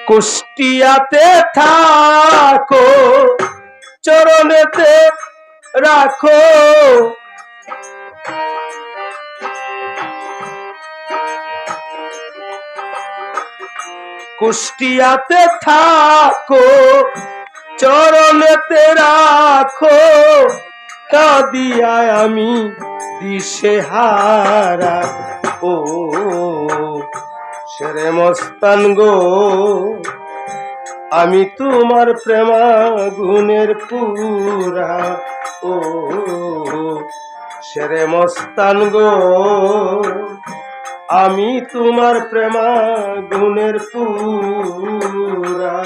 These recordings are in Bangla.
কুষ্টিয়াতে থাকো চরণেতে রাখো কুষ্টিয়াতে থাকো চরণেতে রাখো কাঁদিয়া আমি দিশেহারা ও শেরে মস্তান গো আমি তোমার প্রেমাগুনের পুরা ও শেরে মস্তান গো আমি তোমার প্রেমাগুনের পুরা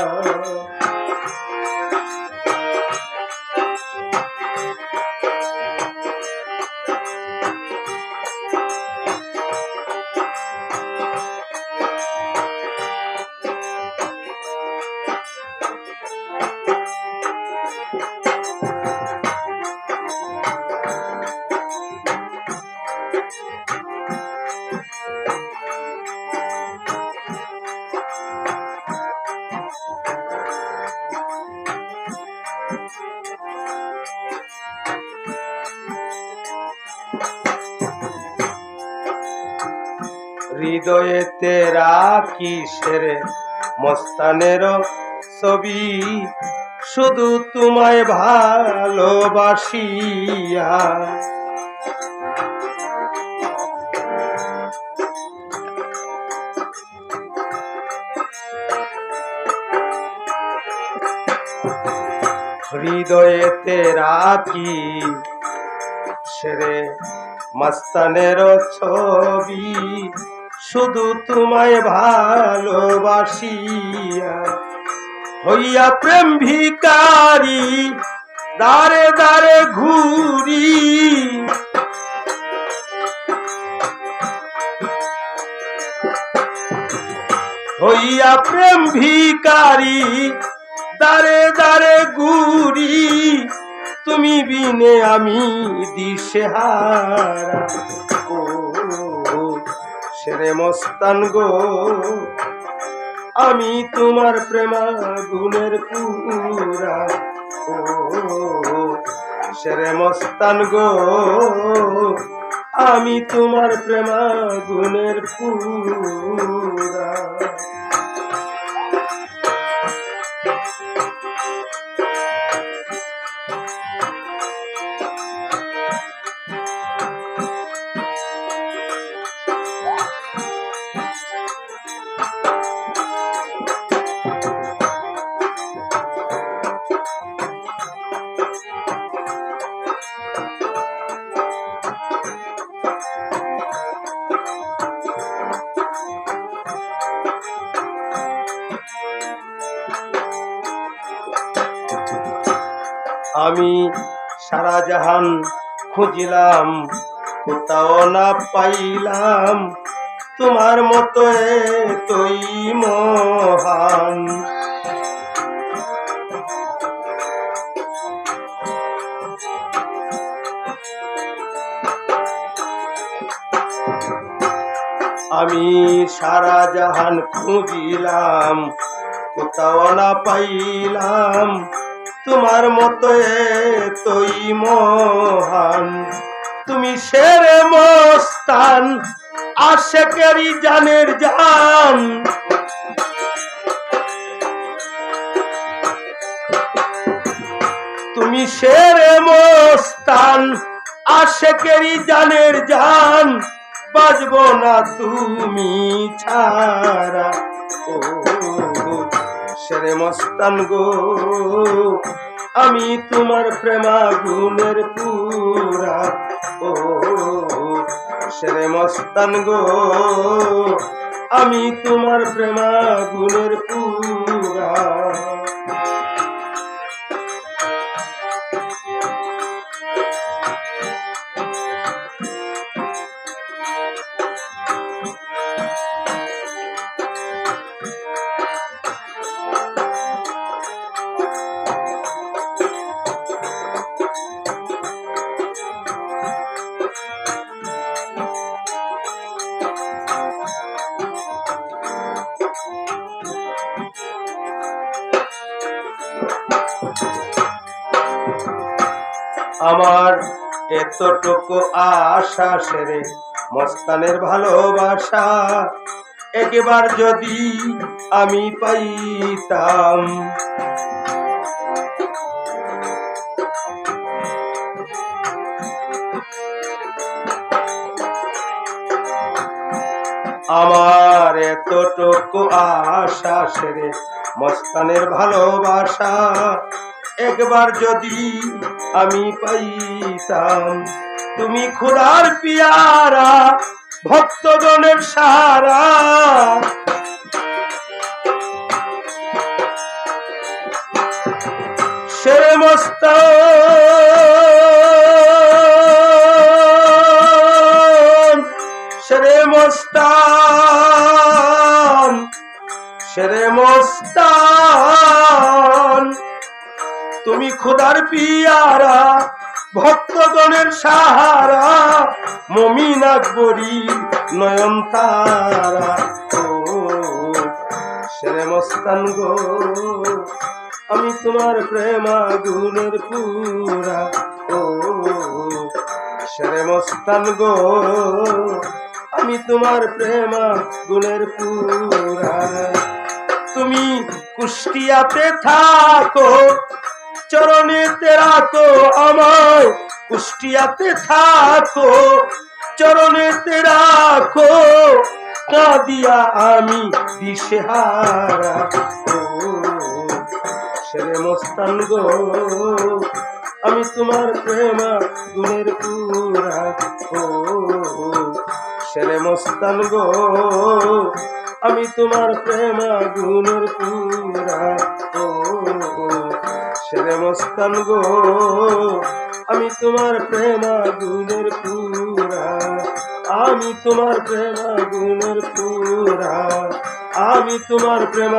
হৃদয়েতে রাখি সেরে মস্তানের ছবি শুধু তোমায় ভালোবাসিয়া হৃদয়েতে রাখি সেরে মস্তানের ছবি শুধু তোমায় ভালোবাসিয়া হইয়া প্রেম ভিকারি দারে দারে ঘুরি হইয়া প্রেম ভিকারি দারে দারে ঘুরি তুমি বিনে আমি দিশেহারা ও শেরে মস্তান গো আমি তোমার প্রেমাগুনের পুরা ও শেরে মস্তান গো আমি তোমার প্রেমাগুনের পুরা আমি সারা জাহান খুঁজিলাম কোথাও না পাইলাম তোমার মতো এতই মহান আমি সারা জাহান খুঁজিলাম কোথাও না পাইলাম তোমার মতো এতই মহান তুমি শেরে মস্তান আশেকেরি জানের জান তুমি শেরে মস্তান আশেকেরি জানের জান বাজব না তুমি ছাড়া ও শেরে মস্তান গো আমি তোমার প্রেমাগুনের পুরা ও শেরে মস্তান গো আমি তোমার প্রেমাগুনের পুরা আমার এতটুকু আশা সেরে মস্তানের ভালোবাসা একবার যদি আমি পাইতাম। আমার এতটুকু আশা সেরে মস্তানের ভালোবাসা একবার যদি আমি পাইতাম। তুমি খোদার পিয়ারা ভক্তগণের সারা, শেরে মস্তান, শেরে মস্তান, শেরে মস্তান, তুমি খোদার পিয়ারা ভক্তগণের সাহারা, মুমিন আকবরী নয়ন তারা। ও শেরে মস্তান গো, আমি তোমার প্রেম আগুনের পুরা। ও শেরে মস্তান গো, আমি তোমার প্রেম আগুনের পুরা। তুমি কুষ্টিয়াতে থাকো, চরণেতে রাখো আমায়, কুষ্টিয়াতে থাকো, চরণেতে রাখো, কাঁদিয়া আমি দিশেহারা। ও শেরে মস্তান গো, আমি তোমার প্রেম গুণের পুরা। ও শেরে মস্তান গো, আমি তোমার প্রেম গুণের পুরা। ও শেরে মস্তান গো, আমি তোমার প্রেম গুণের পুরা। আমি তোমার প্রেম গুণের পুরা, আমি তোমার প্রেম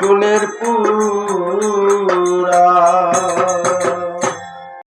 গুণের পুরা।